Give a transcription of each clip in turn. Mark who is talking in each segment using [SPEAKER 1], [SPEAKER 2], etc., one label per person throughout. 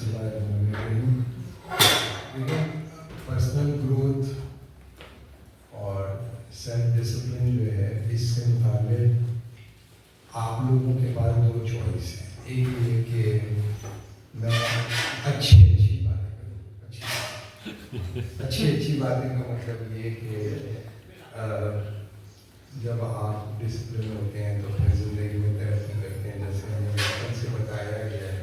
[SPEAKER 1] बिस्मिल्लाहिर्रहमानिर्रहीम। Personal growth और self discipline जो है, इससे मुताबिक आप लोगों के पास दो चॉइस हैं। एक ये कि मैं अच्छी बातें करूँ, अच्छी बातें का मतलब ये कि जब आप डिसिप्लिन होते हैं तो अपनी ज़िंदगी में तरक्की करते हैं। जैसे हमें बचपन से बताया गया है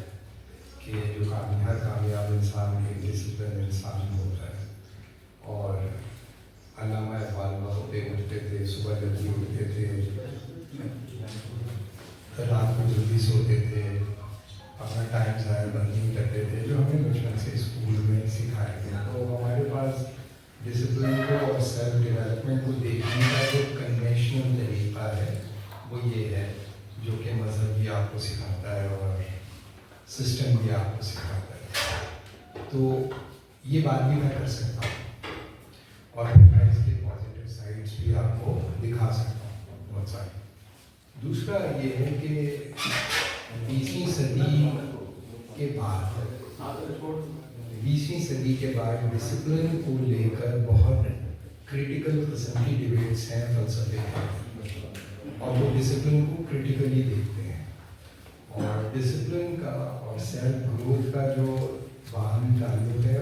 [SPEAKER 1] कि जो हर कामयाब इंसान एक डिसिप्लिन इंसान होता है। और अल्लामा इक़बाल होते उठते थे, सुबह जल्दी उठते थे, रात को जल्दी सोते थे, अपना टाइम ज़ाया नहीं करते थे, जो हमें बचपन से स्कूल में सिखाया गया। तो हमारे पास डिसिप्लिन को और सेल्फ डेवलपमेंट को देखने का जो कन्वेंशनल तरीका है वो ये है, जो कि मज़हब भी आपको सिखाता है और सिस्टम भी आपको सिखाता है। तो ये बात भी मैं कर सकता हूँ और मैं इसके पॉजिटिव साइड्स भी आपको दिखा सकता हूँ बहुत सारी। दूसरा ये है कि 20वीं सदी के बाद डिसिप्लिन को लेकर बहुत क्रिटिकल किस्म की डिबेट्स हैं फ़लसफ़े में, और वो डिसिप्लिन को क्रिटिकली देखते हैं। और डिसिप्लिन का और सेल्फ ग्रोथ का जो बाहमी ताल्लुक है,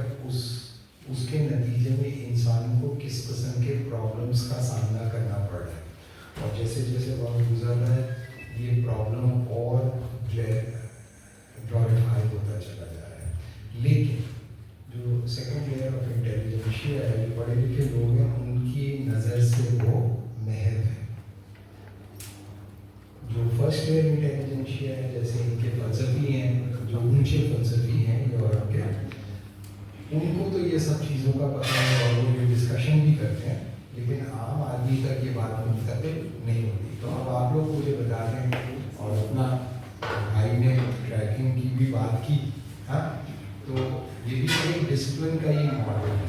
[SPEAKER 1] उसके नतीजे में इंसान को किस किस्म के प्रॉब्लम्स का सामना करना पड़ रहा है। और जैसे जैसे वक्त गुजर रहा है, ये प्रॉब्लम और ग्लोरीफाई होता चला जा रहा है। लेकिन जो सेकंड लेयर ऑफ इंटेलिजेंशिया है, जो पढ़े लिखे लोग हैं, उनकी नज़र से वो महव है। जो फर्स्ट लेयर इंटेलिजेंशिया है, जैसे इनके फ़लसफ़ी हैं, जो ऊंचे फ़लसफ़ी हैं यूरोप के, उनको तो ये सब चीज़ों का पता है और वो ये डिस्कशन भी करते हैं, लेकिन आम आदमी तक ये बात मुंतकिल नहीं होती। तो अब आप लोग मुझे बता दें, और अपना भाई ने ट्रैकिंग की भी बात की, हाँ, तो ये भी एक डिसिप्लिन का ही मॉडल है।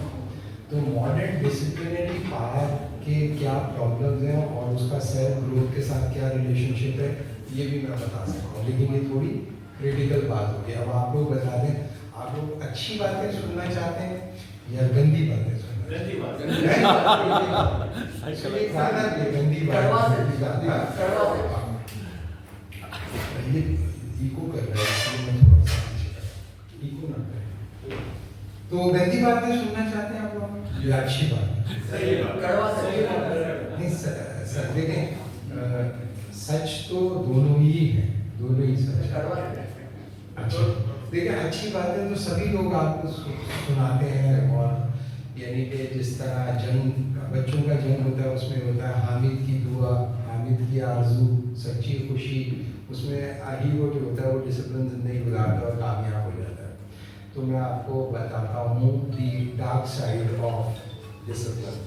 [SPEAKER 1] तो मॉडर्न डिसिप्लिनरी पावर के क्या प्रॉब्लम्स हैं और उसका सेल्फ ग्रोथ के साथ क्या रिलेशनशिप है, ये भी मैं बता सकता हूँ, लेकिन ये थोड़ी क्रिटिकल बात होगी। अब आप लोग बता दें, आप लोग अच्छी बातें सुनना चाहते हैं या गंदी बातें सुनना? गंदी बात। ये इको कर रहा है, इसलिए मैं थोड़ा सा इको ना करें। तो गंदी बातें सुनना चाहते हैं आप लोग या अच्छी बात? नहीं सर, देखें, सच तो दोनों ही है, दोनों ही सच। अच्छा, देखिए, अच्छी बातें तो सभी लोग आपको सुनाते हैं, और यानी कि जिस तरह बच्चों का जन्म होता है, उसमें होता है हामिद की दुआ, हामिद की आरज़ू, सच्ची खुशी, उसमें ही वो जो होता है वो डिसिप्लिन ज़िंदगी गुजारता है और कामयाब हो जाता है। तो मैं आपको बताता हूँ the dark side of discipline,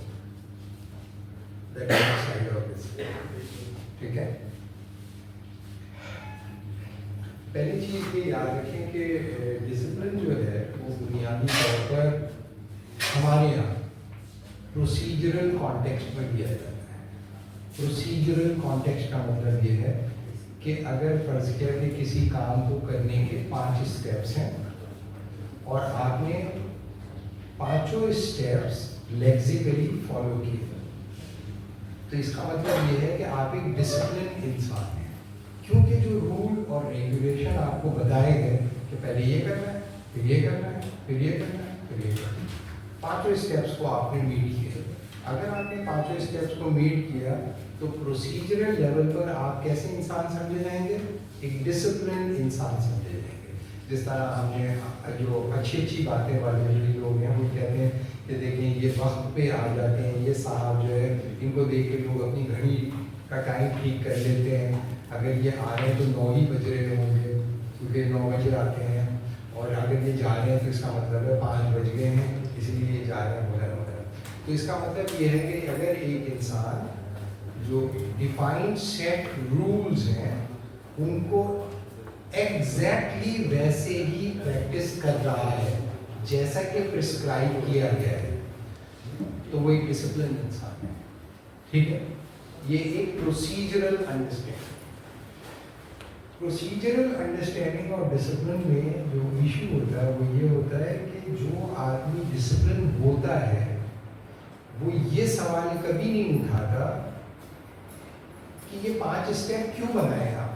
[SPEAKER 1] the dark side of discipline. ठीक है, पहली चीज़ ये याद रखें कि डिसिप्लिन जो है वो बुनियादी तौर पर हमारे यहाँ प्रोसीजरल कॉन्टेक्स्ट में दिया जाता है। प्रोसीजरल कॉन्टेक्स्ट का मतलब ये है कि अगर फर्ज किया कि किसी काम को करने के 5 स्टेप्स हैं और आपने पांचों स्टेप्स लेक्सिकली फॉलो किए, तो इसका मतलब ये है कि आप एक डिसिप्लिन इंसान हैं, क्योंकि जो रूल और रेगुलेशन आपको बताए गए कि पहले ये करना है, फिर ये करना है, फिर ये करना है, फिर ये करना है, पांचों स्टेप्स को आपने मीट किया। अगर आपने पांचों स्टेप्स को मीट किया तो प्रोसीजरल लेवल पर आप कैसे इंसान समझे जाएंगे? एक डिसिप्लिन इंसान समझे जाएंगे। जिस तरह हमने जो अच्छी बातें वाले जो लोग हैं वो कहते हैं कि देखें, ये वक्त पे आ जाते हैं, ये साहब जो है इनको देख के लोग अपनी घड़ी का टाइम ठीक कर लेते हैं। अगर ये आ रहे हैं तो 9 ही बज रहे होंगे, क्योंकि 9 बजे आते हैं, और अगर ये जा रहे हैं तो इसका मतलब है 5 बज गए हैं, इसलिए ये जा रहे हैं वगैरह वगैरह। तो इसका मतलब ये है कि अगर एक इंसान जो डिफाइंड सेट रूल्स हैं उनको एग्जैक्टली वैसे ही प्रैक्टिस कर रहा है जैसा कि प्रिस्क्राइब किया गया है, तो वो एक डिसिप्लिन इंसान है। ठीक है, ये एक प्रोसीजरल अंडरस्टैंडिंग। प्रोसीजरल अंडरस्टैंडिंग और डिसिप्लिन में जो इशू होता है वो ये होता है कि जो आदमी डिसिप्लिन होता है वो ये सवाल कभी नहीं उठाता कि ये 5 स्टेप क्यों बनाए आप,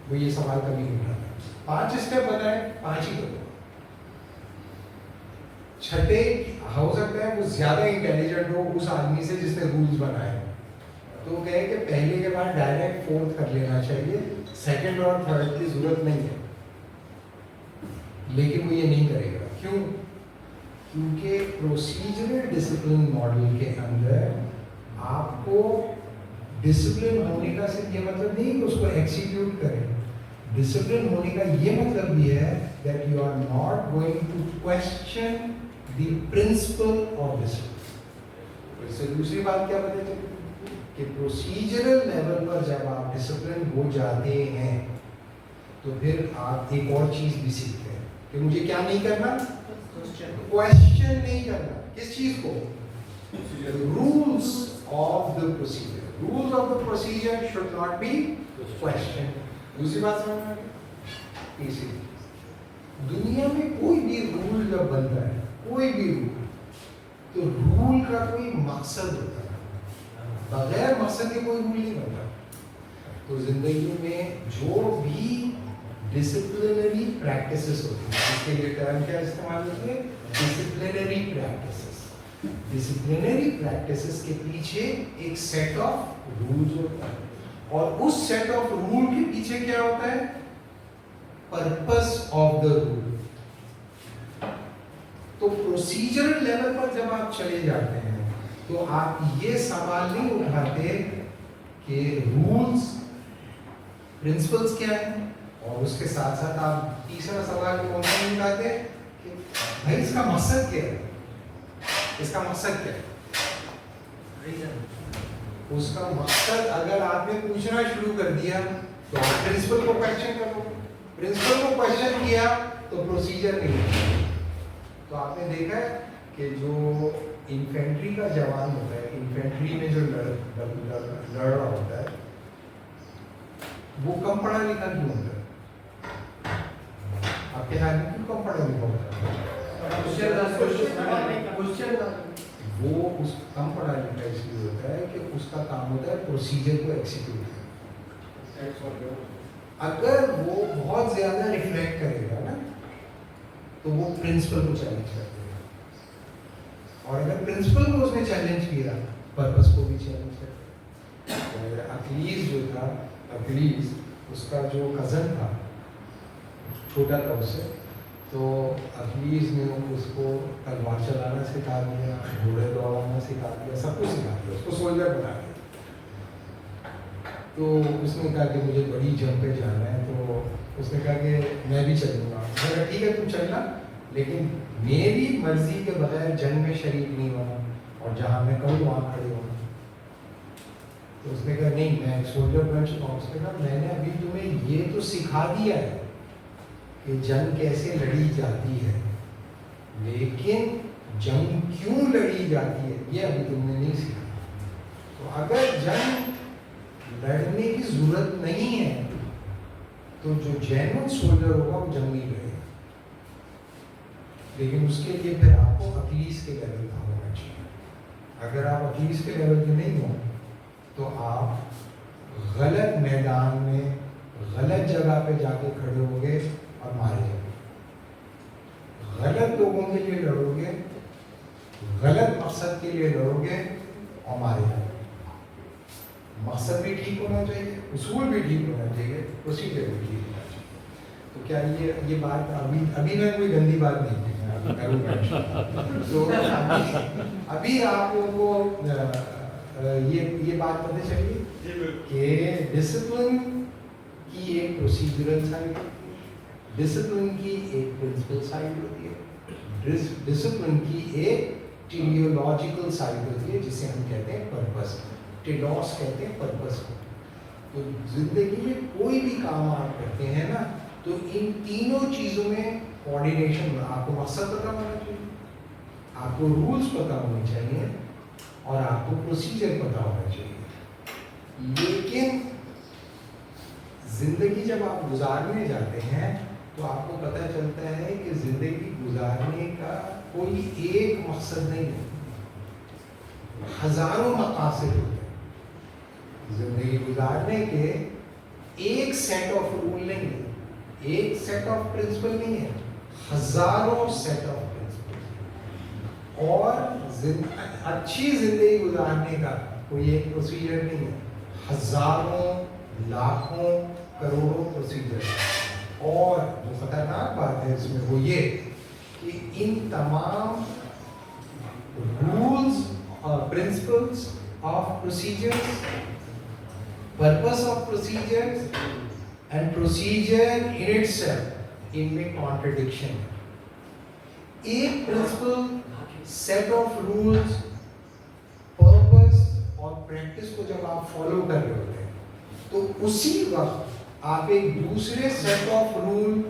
[SPEAKER 1] वो ये सवाल कभी नहीं उठाता। 5 स्टेप बनाए, 5 ही करो। छठे हो सकता है वो ज्यादा इंटेलिजेंट हो उस आदमी से जिसने रूल्स बनाए, तो कहे कि पहले के बाद डायरेक्ट 4th कर लेना चाहिए, 2nd और 3rd की जरूरत नहीं है। लेकिन वो ये नहीं करेगा, क्यों? क्योंकि प्रोसीजरल डिसिप्लिन मॉडल के अंदर आपको डिसिप्लिन होने का सिर्फ ये मतलब नहीं कि उसको एक्सिक्यूट करें। डिसिप्लिन होने का ये मतलब भी है that you are not going to question the principle of discipline. इससे दूसरी बात क्या पता चली कि प्रोसीजरल लेवल पर जब आप डिसिप्लिन हो जाते हैं तो फिर आप एक और चीज भी सीखते हैं कि मुझे क्या नहीं करना, क्वेश्चन नहीं करना। किस चीज को? Rules of the procedure. Rules of the procedure should not be question. दूसरी बात समझ में आ गई? इसीलिए दुनिया में कोई भी रूल जब बनता है, कोई भी रूल, तो रूल का कोई मकसद होता है, बगैर मकसद के कोई रूल नहीं बनता। तो जिंदगी में जो भी डिसिप्लिनरी प्रैक्टिसेस होती हैं, इसके लिए टर्म क्या इस्तेमाल होती है? Disciplinary practices. डिसिप्लिनरी प्रैक्टिसेस के पीछे एक सेट ऑफ रूल्स होता है, और उस सेट ऑफ रूल के पीछे क्या होता है? Purpose of the rule. तो प्रोसीजरल लेवल पर जब आप चले जाते हैं तो आप ये सवाल नहीं उठाते कि रूल्स, प्रिंसिपल्स क्या है, और उसके साथ साथ आप तीसरा सवाल कौन सा नहीं उठाते कि भाई इसका मकसद क्या है, इसका मकसद क्या है। उसका मकसद अगर आपने पूछना शुरू कर दिया तो आप प्रिंसिपल को क्वेश्चन करो, प्रिंसिपल को क्वेश्चन किया तो प्रोसीजर नहीं। तो आपने देखा है कि जो इन्फेंट्री का जवान होता है, इन्फेंट्री में जो लड़ रहा होता है, वो कम पढ़ा लिखा क्यों होता है? आपके ख्याल में क्यों कम पढ़ा लिखा होता है? वो उस कम पढ़ा लिखा इसलिए होता है कि उसका काम होता है प्रोसीजर को एग्जीक्यूट करना। अगर वो बहुत ज्यादा रिफ्लेक्ट करेगा ना तो वो प्रिंसिपल को चैलेंज कर देगा, और अगर प्रिंसिपल को उसने चैलेंज किया, पर्पस को भी चैलेंज कर। अखिलीस जो था, अखिलीस उसका जो कज़न था, छोटा था उससे, तो अखिलीस ने उसको तलवार चलाना सिखा दिया, घोड़े दौड़ाना सिखा दिया, सब कुछ सिखा दिया, उसको सोल्जर बना दिया। तो उसने कहा कि मुझे बड़ी जंग पे जाना है, तो उसने कहा कि मैं भी चलूँगा। मैंने कहा ठीक है तुम चलना, लेकिन मेरी मर्जी के बगैर जंग में शरीक नहीं होना, और जहाँ मैं कहूँ वहाँ खड़े होना। तो उसने कहा नहीं, मैं सोल्जर बन चुका हूँ। उसने कहा मैंने अभी तुम्हें ये तो सिखा दिया है कि जंग कैसे लड़ी जाती है, लेकिन जंग क्यों लड़ी जाती है ये अभी तुमने नहीं सीखा। तो अगर जंग लड़ने की जरूरत नहीं है तो जो जेन्युइन सोल्जर होगा वो जंग नहीं लड़ेगा। लेकिन उसके लिए फिर आपको अखिलीस के लेवल का होना चाहिए। अगर आप अखिलीस के लेवल के नहीं हो तो आप गलत मैदान में गलत जगह पे जाके खड़े होगे और मारे जाओगे, गलत लोगों के लिए लड़ोगे, गलत मकसद के लिए लड़ोगे और मारे जाओगे। मकसद भी ठीक होना चाहिए, उसूल भी ठीक होना चाहिए, प्रोसीजर भी ठीक होना चाहिए। तो क्या ये बात अभी मैं कोई गंदी बात नहीं की, तो अभी आप लोगों को ये बात पता चली कि डिसिप्लिन की एक प्रोसीजरल साइड, डिसिप्लिन की एक प्रिंसिपल साइड होती है, डिसिप्लिन की एक टेलियोलॉजिकल साइड होती है जिसे हम कहते हैं पर्पस। टेलॉस कहते हैं पर्पस को। तो जिंदगी में कोई भी काम आप करते हैं ना, तो इन तीनों चीजों में कोऑर्डिनेशन, आपको मकसद पता होना चाहिए, आपको रूल्स पता होने चाहिए, और आपको प्रोसीजर पता होना चाहिए। लेकिन زندگی جب آپ گزارنے جاتے ہیں تو آپ کو پتہ چلتا ہے کہ زندگی گزارنے کا کوئی ایک مقصد نہیں ہے، ہزاروں مقاصد ہوتے ہیں. زندگی گزارنے کے ایک سیٹ آف رول نہیں ہے، ایک سیٹ آف پرنسپل نہیں ہے، ہزاروں سیٹ آف پرنسپل. اور اچھی زندگی گزارنے کا کوئی ایک پروسیجر نہیں ہے، ہزاروں لاکھوں کروڑوں پروسیجر. اور جو خطرناک بات ہے اس میں وہ یہ کہ ان تمام رولز اور principles of procedures, purpose of procedures and procedure in itself, ان میں کانٹرڈکشن ہے. ایک principle, set of rules, purpose اور پریکٹس کو جب آپ فالو کر رہے ہوتے ہیں تو اسی وقت آپ ایک دوسرے سیٹ آف رول،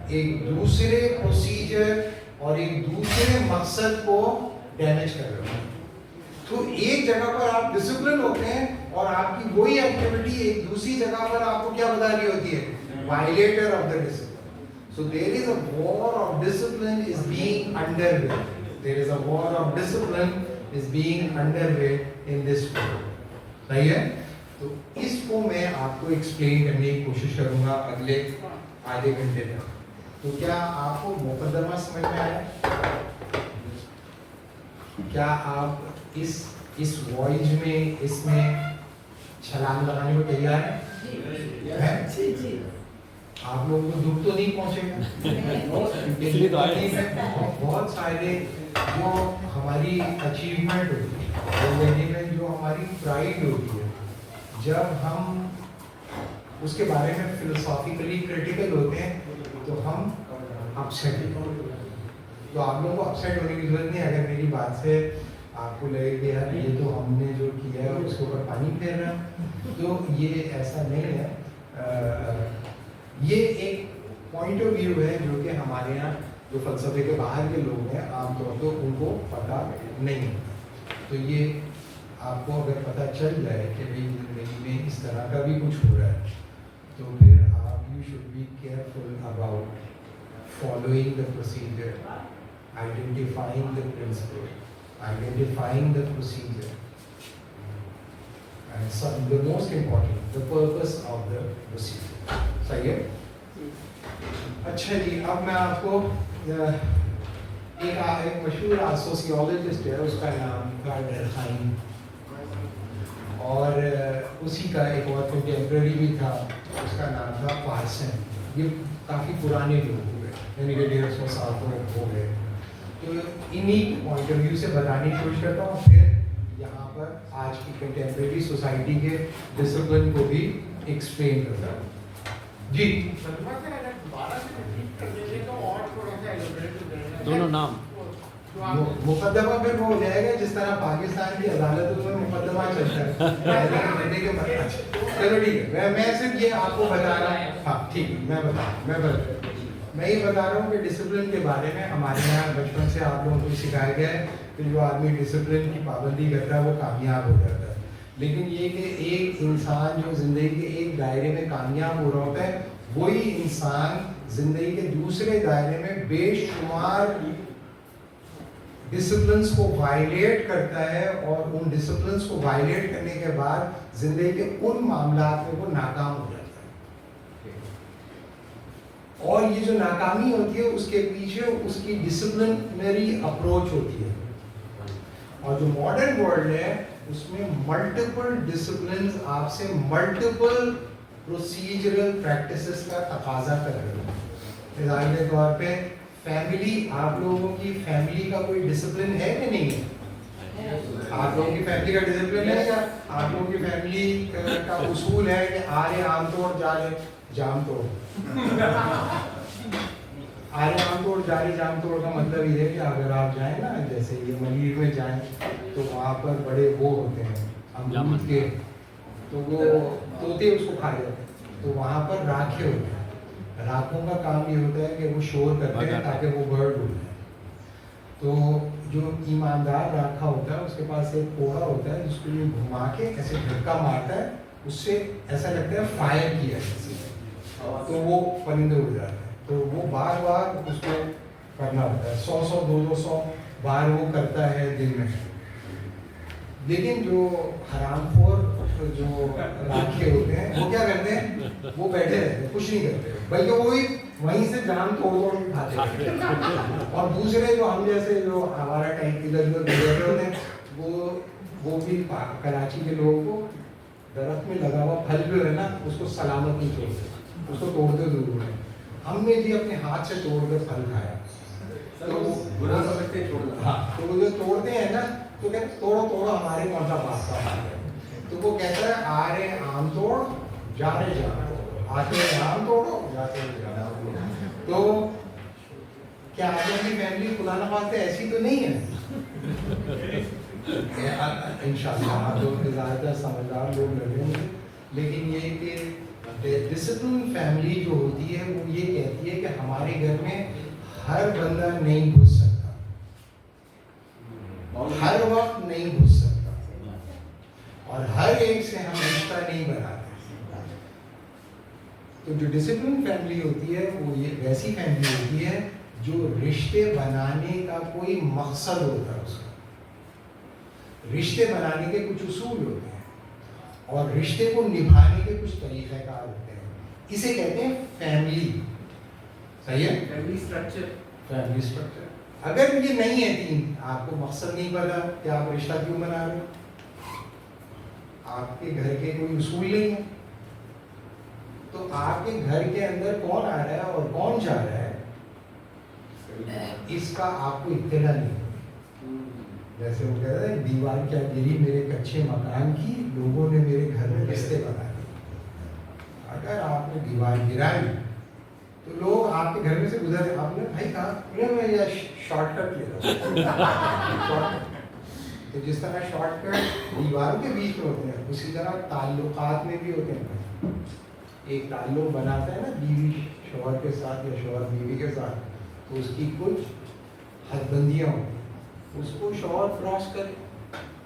[SPEAKER 1] ایک دوسرے پروسیجر اور ایک دوسرے مقصد کو ڈیمیج کر رہے ہیں. تو ایک جگہ پر آپ ڈسپلن ہوتے ہیں اور آپ کی وہی ایکٹیویٹی ایک دوسری جگہ پر آپ کو کیا بتا رہی ہوتی ہے؟ Violator of the discipline. So there is a war of discipline is being underway. There is a war of discipline is being underway in this world. صحیح ہے؟ تو اس کو میں آپ کو ایکسپلین کرنے کی کوشش کروں گا اگلے آدھے گھنٹے تک. تو کیا آپ کو مقدمہ سمجھ میں آیا؟ کیا آپ اس وائج میں اس میں چھلانگ لگانے کو تیار ہیں؟ جی. آپ لوگوں کو دکھ تو نہیں پہنچے گا؟ بہت سارے جو ہماری اچیومنٹ ہوتی ہے زندگی میں، جو ہماری پرائڈ ہوتی ہے، جب ہم اس کے بارے میں فلسافیکلی کریٹیکل ہوتے ہیں تو ہم اپسیٹ ہوتے ہیں. تو آپ لوگوں کو اپسیٹ ہونے کی ضرورت نہیں. اگر میری بات سے آپ کو لگے کہ یار یہ تو ہم نے جو کیا ہے اس کے اوپر پانی پھیر رہا ہے، تو یہ ایسا نہیں ہے. یہ ایک پوائنٹ آف ویو ہے جو کہ ہمارے یہاں جو فلسفے کے باہر کے لوگ ہیں عام طور پہ ان کو پتہ نہیں ہوتا. تو یہ آپ کو اگر پتہ چل جائے کہ بھائی زندگی میں اس طرح کا بھی کچھ ہو رہا ہے تو پھر آپ you should be careful about following the procedure, identifying the principal, identifying the procedure, and the most important the purpose of the procedure. صحیح ہے؟ اچھا جی، اب میں آپ کو ایک مشہور سوسیولوجسٹ ہے، اس کا نام تھا ڈرکھائم، اور اسی کا ایک اور کنٹمپریری بھی تھا، اس کا نام تھا پارسن. یہ کافی پرانے لوگ ہوئے، یعنی کہ 150 سال ہو گئے. تو انہیں پوائنٹ آف ویو سے بتانے کی کوشش کرتا ہوں، پھر یہاں پر آج کی کنٹمپریری سوسائٹی کے ڈسپلن کو بھی ایکسپلین کرتا ہوں. جی
[SPEAKER 2] دونوں نام
[SPEAKER 1] مقدمہ پھر وہ ہو جائے گا جس طرح پاکستان کی عدالتوں میں مقدمہ چلتا ہے. چلو ٹھیک ہے، میں صرف یہ آپ کو بتا رہا ہوں. ہاں ٹھیک ہے، میں یہ بتا رہا ہوں کہ ڈسپلن کے بارے میں ہمارے یہاں بچپن سے آپ لوگوں کو سکھایا گیا ہے کہ جو آدمی ڈسپلن کی پابندی کرتا ہے وہ کامیاب ہو جاتا ہے. لیکن یہ کہ ایک انسان جو زندگی کے ایک دائرے میں کامیاب ہو رہا ہوتا ہے، وہی انسان زندگی کے دوسرے دائرے میں بے شمار ڈسپلنس کو وائلیٹ کرتا ہے، اور ان ڈسپلنس کو وائلیٹ کرنے کے بعد زندگی کے ان معاملات میں وہ ناکام ہو جاتا ہے. اور یہ جو ناکامی ہوتی ہے اس کے پیچھے اس کی ڈسپلنری اپروچ ہوتی ہے. اور جو ماڈرن ورلڈ ہے اس میں ملٹیپل ڈسپلنز آپ سے ملٹیپل پروسیجرل پریکٹسز کا تقاضا کر رہے ہیں. مثال کے طور پہ فیملی، آپ لوگوں کی فیملی کا کوئی ڈسپلن ہے کہ نہیں ہے؟ آپ لوگوں کی فیملی کا ڈسپلن ہے کیا؟ آپ لوگوں کی فیملی کا اصول ہے کہ آ رہے عام طور جا رہے جام توڑ. آ رہے عام طور جا رہے جام توڑ کا مطلب یہ ہے کہ اگر آپ جائیں نا، جیسے یہ ملیر میں جائیں تو وہاں پر بڑے وہ ہوتے ہیں امرود کے، تو وہ طوطے اس کو کھا جاتے ہیں. تو وہاں پر راکھے ہوتے ہیں. راکھوں کا کام یہ ہوتا ہے کہ وہ شور کرتے ہیں تاکہ وہ برڈ اڑ جائے. تو جو ایماندار راکھا ہوتا ہے اس کے پاس ایک کوڑا ہوتا ہے جس کو یہ گھما کے ایسے دھکا مارتا ہے اس سے ایسا لگتا ہے فائر کیا ہے تو وہ پرندے اڑ جاتے ہیں. تو وہ بار بار اس کو کرنا ہوتا ہے, 100 بار وہ کرتا ہے دن میں. لیکن جو حرام خور جو راکھے ہوتے ہیں وہ کیا کرتے ہیں, وہ بیٹھے رہتے ہیں, کچھ نہیں کرتے, بلکہ وہی وہیں سے جان توڑ کھاتے ہیں. اور دوسرے جو ہم جیسے جو ہمارا ٹائم ادھر ادھر گزر ہوتے ہیں وہ بھی کراچی کے لوگوں کو درخت میں لگا ہوا پھل جو ہے نا اس کو سلامت نہیں چھوڑتے, اس کو توڑتے ضرور ہیں. ہم نے جی اپنے ہاتھ سے توڑ کر پھل کھایا. ہاں, تو وہ جو توڑتے ہیں نا تو کہتے ہیں توڑو توڑو ہمارے کون سا واسطہ ہے. تو وہ کہتا ہے آ رہے آم توڑ جا رہے جام توڑو, آتے ہیں آم توڑو جاتے ہیں جام توڑو. تو کیا آپ کی فیملی خدا نہ خواستہ ایسی تو نہیں ہے؟ انشاءاللہ آپ لوگ زیادہ سمجھدار لوگ لگیں گے, لیکن یہ کہ ڈسپلن فیملی جو ہوتی ہے وہ یہ کہتی ہے کہ ہمارے گھر میں ہر بندہ نہیں گھس سکتا, ہر وقت نہیں گھس سکتا, اور ہر ایک سے ہم رشتہ نہیں بناتے. تو جو ڈسپلن فیملی ہوتی ہے وہ یہ ویسی فیملی ہوتی ہے جو رشتے بنانے کا کوئی مقصد ہوتا ہے, اس کا رشتے بنانے کے کچھ اصول ہوتے ہیں اور رشتے کو نبھانے کے کچھ طریقہ کار ہوتے ہیں. اسے کہتے ہیں فیملی. صحیح ہے, فیملی اسٹرکچر. فیملی اسٹرکچر اگر یہ نہیں ہے تین, آپ کو مقصد نہیں پتا کہ آپ رشتہ کیوں بنا رہے ہو, آپ کے گھر کے کوئی اصول نہیں ہے, تو آپ کے گھر کے اندر کون آ رہا ہے اور کون جا رہا ہے اس کا آپ کو اطلاع نہیں. جیسے وہ کہہ رہے ہیں دیوار کیا گری میرے کچے مکان کی, لوگوں نے میرے گھر میں رشتے بنا دیے. اگر آپ نے دیوار گرائی تو لوگ آپ کے گھر میں سے گزر, آپ نے بھائی کہا میں یہ شارٹ کٹ لے رہا ہوں. تو جس طرح شارٹ کٹ دیواروں کے بیچ میں ہوتے ہیں اسی طرح تعلقات میں بھی ہوتے ہیں. ایک تعلق بناتا ہے نا بیوی شوہر کے ساتھ یا شوہر بیوی کے ساتھ, تو اس کی کچھ حد بندیاں ہوتی ہیں. اس کو شوہر کراس کرے,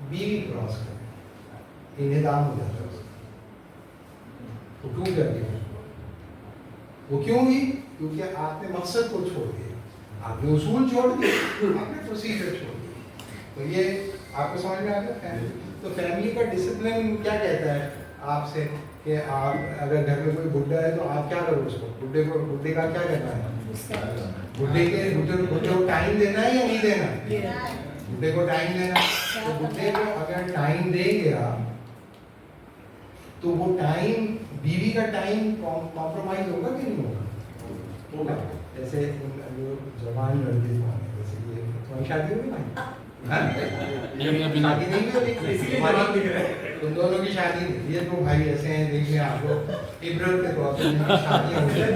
[SPEAKER 1] بیوی کراس کرے, انہدام ہو جاتا ہے, وہ ٹوٹ جاتی ہے. وہ کیوں ہوئی؟ کیونکہ آپ نے مقصد کو چھوڑ دیا, آپ نے اصول چھوڑ دیے, آپ نے پروسیجر چھوڑ دیا. تو یہ آپ کو سمجھ میں آ گیا فیملی. تو فیملی کا ڈسپلن کیا کہتا ہے آپ سے کہ آپ اگر گھر میں کوئی بڈھا ہے تو آپ کیا کرو اس کو, بڈھے کا کیا کرنا ہے, بڈھے کو ٹائم دینا ہے یا نہیں دینا, بڈھے کو ٹائم دینا. تو بڈھے کو اگر ٹائم دے گیا تو وہ ٹائم بیوی کا ٹائم کمپرومائز ہوگا کہ نہیں ہوگا؟ جیسے جوان لڑکے جو ہیں, جیسے یہ تمہاری شادی ہوگی نا, شادی نہیں ہوگی, تم دونوں کی شادی نہیں. یہ دو بھائی ایسے ہیں دیکھیں آپ کو عبرت کے طور پر شادیاں ہوئی ہیں,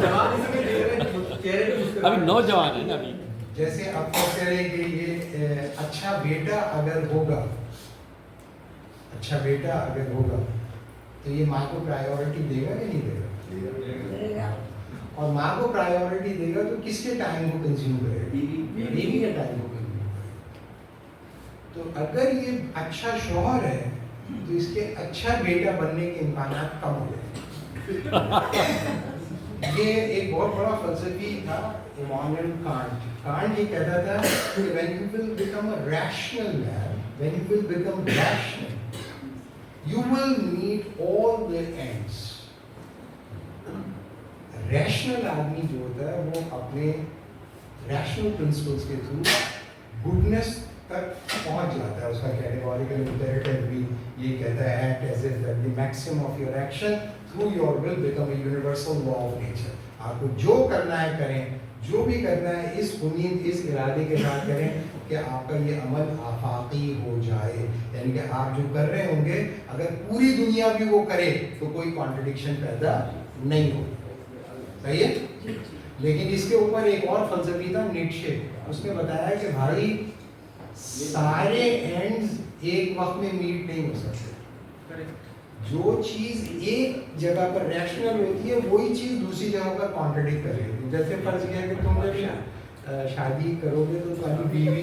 [SPEAKER 2] ابھی نوجوان ہیں نا ابھی.
[SPEAKER 1] جیسے اب تو کہہ رہے کہ یہ اچھا بیٹا اگر ہوگا, اچھا بیٹا اگر ہوگا تو یہ ماں کو پرائیورٹی دے گا کہ نہیں دے گا؟ اور ماں کو پرائیورٹی دے گا تو کس کے ٹائم کو کنزیوم کرے گا؟ بیوی کے ٹائم کو کنزیوم کرے گا. تو اگر یہ اچھا شوہر ہے تو اس کے اچھا بیٹا بننے کے امکانات کم ہو جائیں. یہ ایک بہت بڑا فلسفی تھا ایمانوئل کانٹ. کانٹ یہ کہتا تھا کہ when you will become a rational man, when you will become rational, you will meet all the ends. Rational آدمی جو ہوتا ہے وہ اپنے ریشنل پرنسپلس کے تھرو گڈنس تک پہنچ جاتا ہے. اس کا کیٹیگوریکل امپیریٹو بھی یہ کہتا ہے act as if that the maximum of your action through your will become a universal law of nature. آپ کو جو کرنا ہے کریں, جو بھی کرنا ہے اس امید اس ارادے کے ساتھ کریں کہ آپ کا یہ عمل آفاقی ہو جائے, یعنی کہ آپ جو کر رہے ہوں گے اگر پوری دنیا بھی وہ کرے تو کوئی کانٹرڈکشن پیدا نہیں ہوگی. صحیح ہے. لیکن اس کے اوپر ایک اور فلسفی تھا نیٹشے, اس نے بتایا کہ بھائی سارے اینڈز ایک وقت میں میٹ نہیں ہو سکتے. جو چیز ایک جگہ پر ریشنل ہوتی ہے وہی چیز دوسری جگہ پر کانٹرڈکٹ کرے گی. جیسے فرض کیا کہ تم جب شادی کرو گے تو تمہاری بیوی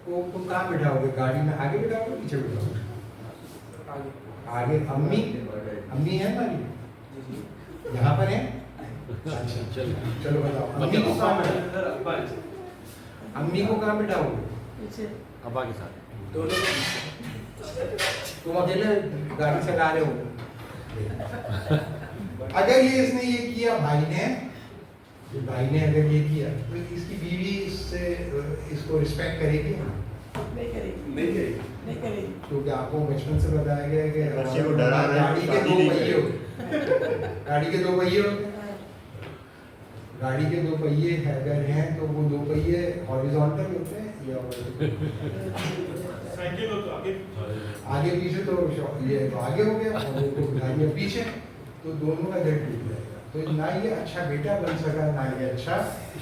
[SPEAKER 1] کو تم کہاں بٹھاؤ گے, گاڑی میں آگے بٹھاؤ گے پیچھے بٹھاؤ گے؟ आगे अम्मी अम्मी है हमारी यहाँ पर है। अच्छा चलो बताओ अम्मी को कहाँ बिठाओ, अम्मी को कहाँ बिठाओगे?
[SPEAKER 2] अब्बा के साथ।
[SPEAKER 1] तुम अकेले गाड़ी चला रहे हो। अगर ये इसने ये किया भाई ने अगर ये किया तो इसकी बीवी इससे इसको रिस्पेक्ट करेगी?
[SPEAKER 3] नहीं करेगी।
[SPEAKER 1] क्योंकि आपको बचपन से बताया गया है
[SPEAKER 3] बच्चे को
[SPEAKER 1] कि
[SPEAKER 3] डरा रहे हैं,
[SPEAKER 1] गाड़ी के
[SPEAKER 3] शादी
[SPEAKER 1] दो
[SPEAKER 3] नहीं
[SPEAKER 1] पहिए होते, गाड़ी के दो पहिए होते हैं। गाड़ी के दो पहिए अगर हैं तो वो दो पहिए हॉरिजॉन्टल होते हैं या
[SPEAKER 3] साइकिल हो तो
[SPEAKER 1] आगे पीछे तो ये तो आगे हो गया और वो तो गाड़ी पीछे, तो दोनों का जड़ टूट जाएगा। तो ना ये अच्छा बेटा बन सका ना ये अच्छा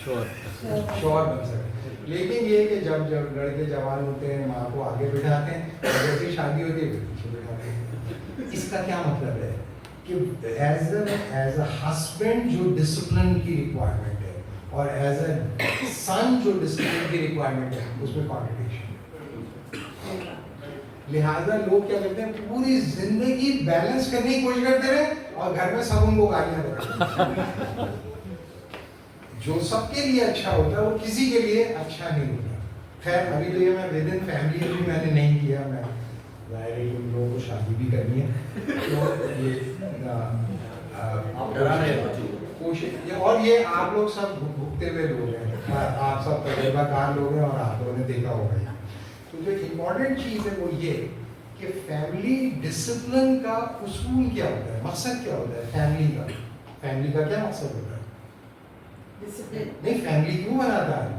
[SPEAKER 1] शौहर बन सका। लेकिन ये कि जब लड़के जवान होते हैं माँ को आगे बिठाते हैं और जैसे शादी होती है पीछे बिठाते हैं। इसका क्या मतलब है कि एज अ हस्बैंड जो डिसिप्लिन की रिक्वायरमेंट है और एज अ सन जो डिसिप्लिन की रिक्वायरमेंट है उसमें कॉन्ट्रडिक्शन। लिहाजा लोग क्या करते हैं पूरी जिंदगी बैलेंस करने की कोशिश करते रहे और घर में सब उनको गालियां देते। जो सबके लिए अच्छा होता है वो किसी के लिए अच्छा नहीं होता। खैर अभी तो ये मैं विद इन फैमिली भी मैंने नहीं किया, मैं जाहिर है उन लोगों को शादी भी करनी है तो ये
[SPEAKER 3] आप डरा रहे हो
[SPEAKER 1] कोशिश। और ये आप लोग सब भुगते हुए लोग हैं, आप सब तजुर्बाकार लोग हैं और आप लोगों ने देखा होगा। तो जो इम्पोर्टेंट चीज़ है वो ये कि फैमिली डिसिप्लिन का उसूल क्या होता है, मकसद क्या होता है फैमिली का क्या मकसद होता है?
[SPEAKER 4] डिसिप्लिन।
[SPEAKER 1] नहीं, फैमिली क्यों बनाता है?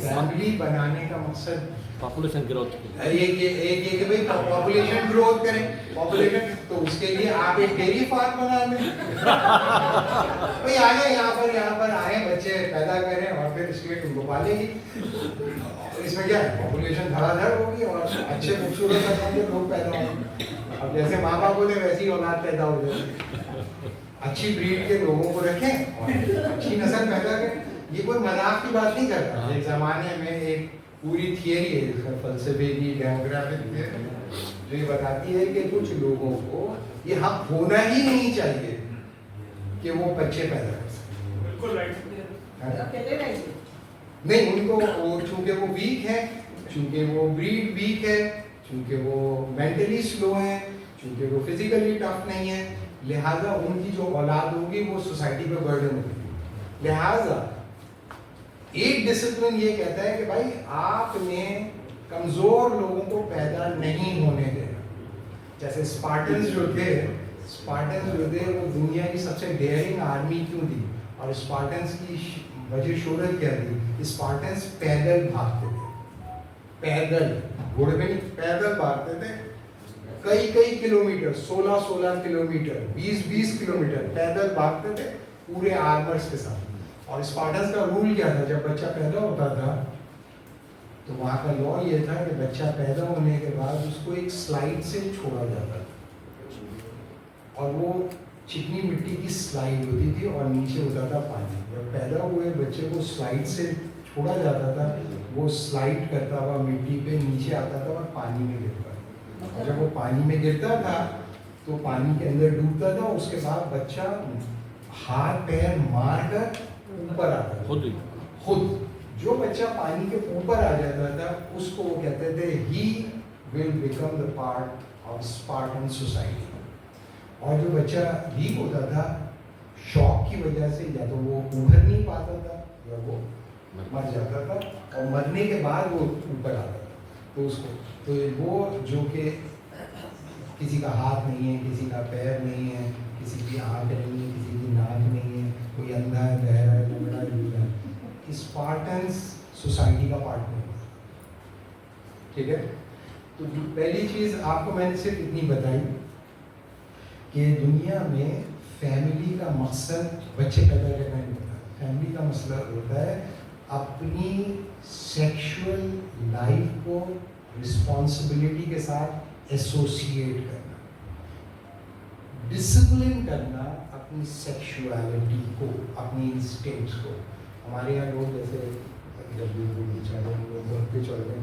[SPEAKER 1] फैमिली बनाने का मकसद
[SPEAKER 2] पॉपुलेशन ग्रोथ के लिए।
[SPEAKER 1] एक कि भाई पॉपुलेशन ग्रोथ करें, पॉपुलेशन तो उसके लिए आप एक डेयरी फार्म बना लें। भाई आए यहाँ पर आए बच्चे पैदा करें और फिर स्टेट उनको पालेगी। इसमें क्या है, पॉपुलेशन धड़ाधड़ होगी और अच्छे खूबसूरत लोग पैदा होंगे। अब जैसे माँ बाप होते वैसी औलाद पैदा हो जाएगी। अच्छी ब्रीड के लोगों को रखें और अच्छी नस्ल पैदा करें। ये कोई मजाक की बात नहीं करता। एक जमाने में एक पूरी थियरी है इसका फलसफे की, डेमोग्राफिक जो ये बताती है कि कुछ लोगों को ये हक होना ही नहीं चाहिए कि वो बच्चे पैदा कर सकें।
[SPEAKER 3] बिल्कुल राइट।
[SPEAKER 4] अकेले रहेंगे।
[SPEAKER 1] नहीं, उनको वो चूंकि वो वीक है, चूंकि वो ब्रीड वीक है, चूंकि वो मेंटली स्लो है, चूंकि वो फिजिकली टफ नहीं है, लिहाजा उनकी जो औलाद होगी वो सोसाइटी पे बर्डन होगी। लिहाजा एक डिसिप्लिन ये कहता है कि भाई आपने कमजोर लोगों को पैदा नहीं होने देना। जैसे स्पार्टन्स जो थे वो दुनिया की सबसे डेयरिंग आर्मी क्यों थी और स्पार्टन्स की वजह शोहरत क्या थी? स्पार्टन्स पैदल भागते थे, पैदल, घोड़े पे नहीं, पैदल भागते थे कई किलोमीटर, 16 किलोमीटर, 20 किलोमीटर पैदल भागते थे पूरे आर्मर्स के साथ। और स्पार्टन्स का रूल क्या था? जब बच्चा पैदा होता था तो वहाँ का लॉ ये था कि बच्चा पैदा होने के बाद उसको एक स्लाइड से छोड़ा जाता था और वो चिकनी मिट्टी की स्लाइड होती थी और नीचे होता था पानी। जब पैदा हुए बच्चे को स्लाइड से छोड़ा जाता था, वो स्लाइड करता हुआ मिट्टी पे नीचे आता था और पानी में गिरता था। और जब वो पानी में गिरता था तो पानी के अंदर डूबता था। उसके बाद बच्चा हाथ पैर मार कर ऊपर आता था खुद। जो बच्चा पानी के ऊपर आ जाता था उसको वो कहते थे he will become the part of Spartan society. और जो बच्चा वीक होता था शॉक की वजह से या तो वो उभर नहीं पाता था या वो मर जाता था और मरने के बाद वो ऊपर आता था। तो उसको तो वो जो कि किसी का हाथ नहीं है, किसी का पैर नहीं है, किसी की आँख नहीं है, किसी की नाक नहीं है, कोई अंधा है, बहरा है, लंगड़ा है, स्पार्टन्स सोसाइटी का पार्ट नहीं होता। ठीक है, तो पहली चीज़ आपको मैंने सिर्फ इतनी बताई कि दुनिया में फैमिली का मकसद बच्चे पैदा करना नहीं होता। फैमिली का मसला होता है अपनी सेक्सुअल लाइफ को रिस्पॉन्सिबिलिटी के साथ एसोसिएट करना, डिसिप्लिन करना अपनी सेक्सुअलिटी को, अपनी इंस्टिंक्ट्स को। हमारे यहाँ लोग जैसे जब भी वो बेचारे लोग घर पे चल गए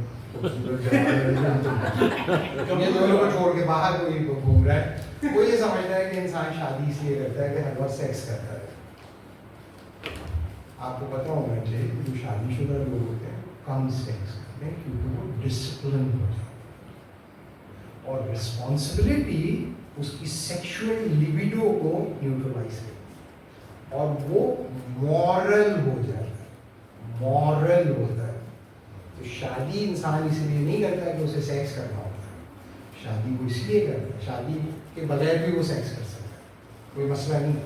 [SPEAKER 1] ये दोनों को छोड़ के बाहर कोई घूम रहा है, वो ये समझता है कि इंसान शादी इसलिए करता है कि हर वक्त सेक्स करता है। आपको पता होना चाहिए कि जो शादीशुदा लोग होते हैं कम सेक्स करते हैं क्योंकि वो डिसिप्लिन हो जाते हैं और रिस्पॉन्सिबिलिटी उसकी सेक्सुअल लिबिडो को न्यूट्रलाइज करती है और वो मॉरल हो जाता है, मॉरल होता है। तो शादी इंसान इसलिए नहीं करता कि उसे सेक्स करना होता है, शादी वो इसलिए करता है, शादी के बगैर भी वो सेक्स कर सकता है, कोई मसला नहीं है।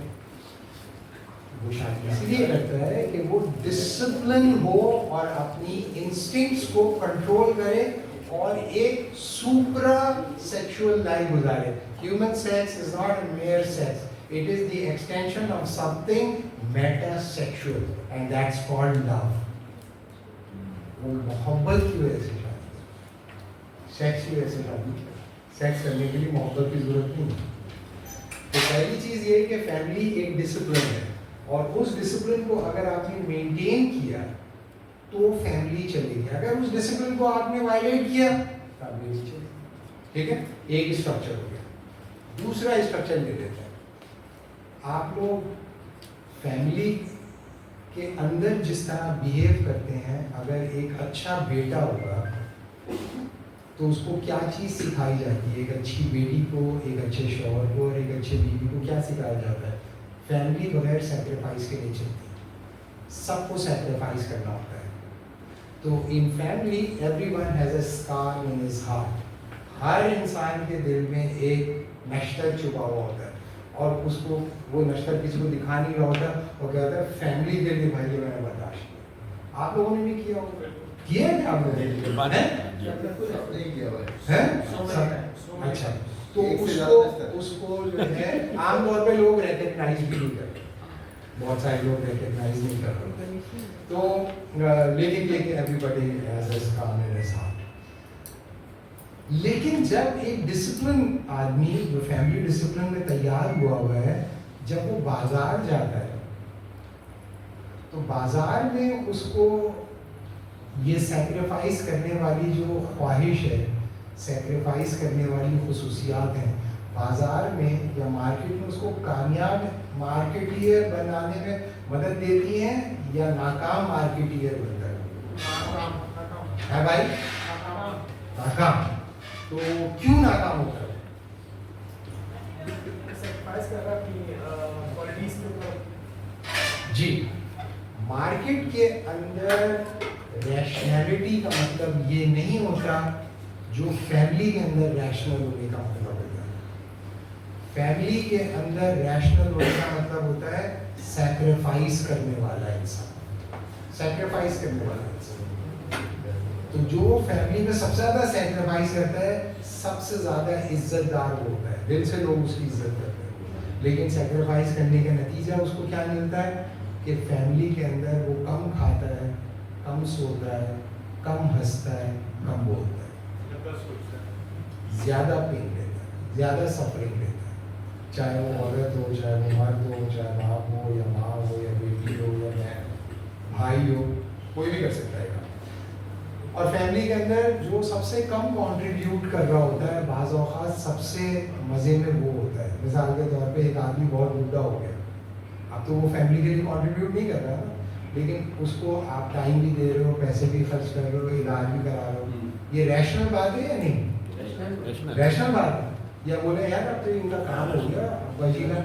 [SPEAKER 1] वो शादी इसलिए करता है कि वो डिसिप्लिन हो और अपनी इंस्टिंक्ट्स को कंट्रोल करे और एक सुप्रा सेक्सुअल लाइफ गुजारे। Human sex is not a mere sex, it is the extension of something metasexual and that's called love. वो मोहब्बत की वजह से शादी, सेक्स की वजह से शादी, सेक्स करने के लिए मोहब्बत की जरूरत नहीं है। तो पहली चीज ये है कि फैमिली एक डिसिप्लिन है और उस डिसिप्लिन को अगर आपने मेंटेन किया तो फैमिली चलेगी। अगर उस डिसिप्लिन को आपने वायलेट किया फैमिली नहीं चलेगी। ठीक है, एक स्ट्रक्चर हो गया। दूसरा स्ट्रक्चर ले लेते हैं। आप लोग फैमिली के अंदर जिस तरह बिहेव करते हैं, अगर एक अच्छा बेटा होगा तो उसको क्या चीज़ सिखाई जाती है? एक अच्छी बेटी को, एक अच्छे शौहर को और एक अच्छे बीवी को क्या सिखाया जाता है? फैमिली बगैर सेक्रीफाइस के नहीं चलती, सबको सेक्रीफाइस करना होता है। तो in family everyone has a scar in his heart. हर इंसान के दिल में एक नश्तर छुपा हुआ होता है और उसको वो नश्तर किसी को दिखा नहीं रहा होता और कहता है फैमिली के लिए भाई ये मैंने बर्दाश्त किया। आप लोगों ने भी किया होगा, किया है आप लोगों ने? अच्छा, तो उसको जो है आमतौर पे लोग रिकग्नाइज भी नहीं करते, बहुत सारे लोग रिकग्नाइज नहीं कर रहे। तो लेकिन everybody has a scar in his heart. लेकिन जब एक डिसिप्लिन आदमी जो फैमिली डिसिप्लिन में तैयार हुआ हुआ है, जब वो बाजार जाता है तो बाजार में उसको ये सेक्रीफाइस करने वाली जो ख्वाहिश है, सेक्रीफाइस करने वाली खुसूसियात हैं, बाजार में या मार्केट में उसको कामयाब मार्केटियर बनाने में मदद देती हैं या नाकाम मार्केटियर बनता है भाई? नाकाम। तो क्यों नाकाम होता है? जी, मार्केट के अंदर रैशनैलिटी का मतलब ये नहीं होता जो फैमिली के अंदर रैशनल होने का मतलब होता है। फैमिली के अंदर रैशनल होने का मतलब होता है सैक्रिफाइस करने वाला इंसान, सैक्रिफाइस करने वाला इंसान। तो जो फैमिली में सबसे ज़्यादा सैक्रिफाइस करता है, सबसे ज़्यादा इज्जतदार होता है, दिल से लोग उसकी इज्जत करते हैं। लेकिन सैक्रिफाइस करने का नतीजा उसको क्या मिलता है कि फैमिली के अंदर वो कम खाता है, कम सोता है, कम हंसता है, कम बोलता है, ज़्यादा पेन लेता है, ज़्यादा सफरिंग लेता है। चाहे वो औरत हो, चाहे वो मर्द हो, चाहे बाप हो या माँ हो या बेटी हो या बहन, भाई हो, कोई भी कर सकता है। और फैमिली के अंदर जो सबसे कम कंट्रीब्यूट कर रहा होता है, बाज़ औक़ात सबसे मज़े में वो होता है। मिसाल के तौर पे एक आदमी बहुत बूढ़ा हो गया, अब तो वो फैमिली के लिए कंट्रीब्यूट नहीं कर रहा ना, लेकिन उसको आप टाइम भी दे रहे हो, पैसे भी खर्च कर रहे हो, इलाज भी करा रहे हो। ये रैशनल बात है या नहीं? रैशनल बात है। या बोले यार अब तो इनका काम हो गया, अब्बा जी का,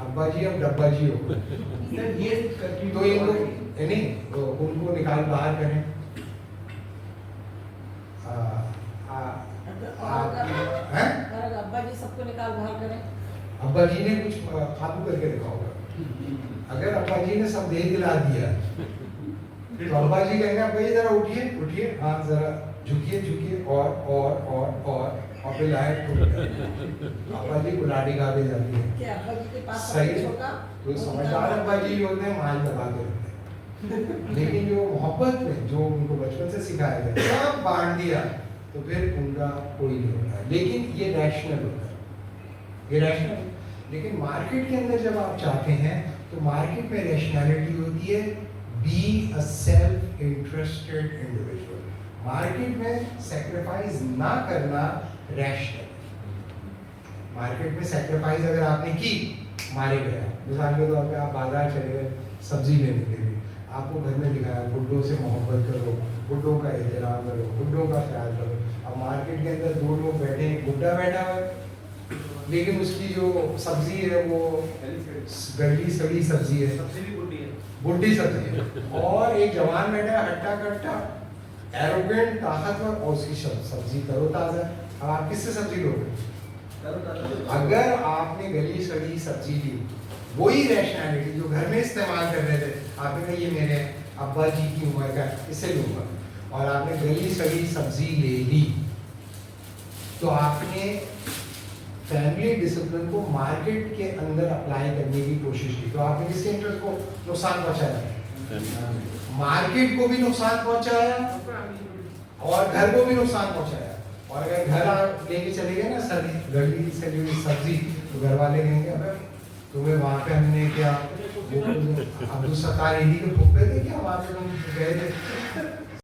[SPEAKER 1] अब्बा जी अब डब्बा जी हो गए, ये तो इनको नहीं तो उनको निकाल बाहर करें।
[SPEAKER 4] अब्बा जी सबको निकाल बाहर करें,
[SPEAKER 1] अब्बा जी ने कुछ काबू करके रखा होगा। अगर अब्बा जी ने सब दे दिला दिया तो अब्बा जी कहेंगे अब्बा जी जरा उठिए उठिए, हाँ जरा झुकिए झुकिए और फिर लाइट अब्बा जी गुलाटी गा के जाती है।
[SPEAKER 4] क्या अब्बा जी के पास
[SPEAKER 1] सही
[SPEAKER 4] होगा?
[SPEAKER 1] तो समझदार अब्बा जी होते हैं, माल दबा के रखते हैं। लेकिन जो मोहब्बत में जो उनको बचपन से सिखाया गया सब बांट दिया तो फिर उनका कोई नहीं होता। लेकिन ये रैशनल होता है, ये रैशनल। लेकिन मार्केट के अंदर जब आप चाहते हैं तो मार्केट में रैशनैलिटी होती है, be a self interested individual. Market में सेक्रीफाइस ना करना रैशनल। मार्केट में सेक्रीफाइस अगर आपने की, मारे गया, मिसाल के तौर पे आप बाजार चले गए सब्जी लेने के लिए, आपको घर में दिखाया बुड्ढों से मोहब्बत करो, बुड्ढों का एहतराम करो, बुड्ढों का ख्याल करो। अब मार्केट के अंदर दो लोग बैठे हैं, बुड्ढा बैठा हुआ है, लेकिन उसकी जो सब्जी है वो गली सड़ी सब्जी है, बुढ़ी सब्जी है, और एक जवान बैठा है हट्टा कट्टा एरोगेंट ताकतवर, और उसकी सब्जी तरोताजा। अब आप किससे सब्जी लोगे? अगर आपने गली सड़ी सब्जी ली, वही रैशनैलिटी जो घर में इस्तेमाल कर रहे थे, आपने कहा ये मेरे अब्बा जी की उम्र का, इसे लूंगा, और आपने गली सड़ी सब्जी ले ली, तो आपने फैमिली डिसिप्लिन को मार्केट के अंदर अप्लाई करने की कोशिश की, तो आपने किसके इंटरेस्ट को नुकसान पहुंचाया? मार्केट को भी नुकसान पहुंचाया और घर को भी नुकसान पहुंचाया। और अगर घर आप लेके चले गए ना गली से जो सब्जी, तो घर वाले कहेंगे अबे तुम्हें वहाँ पे हमने क्या अब्दुल सत्तार अली के फूक पे थे क्या वहाँ पे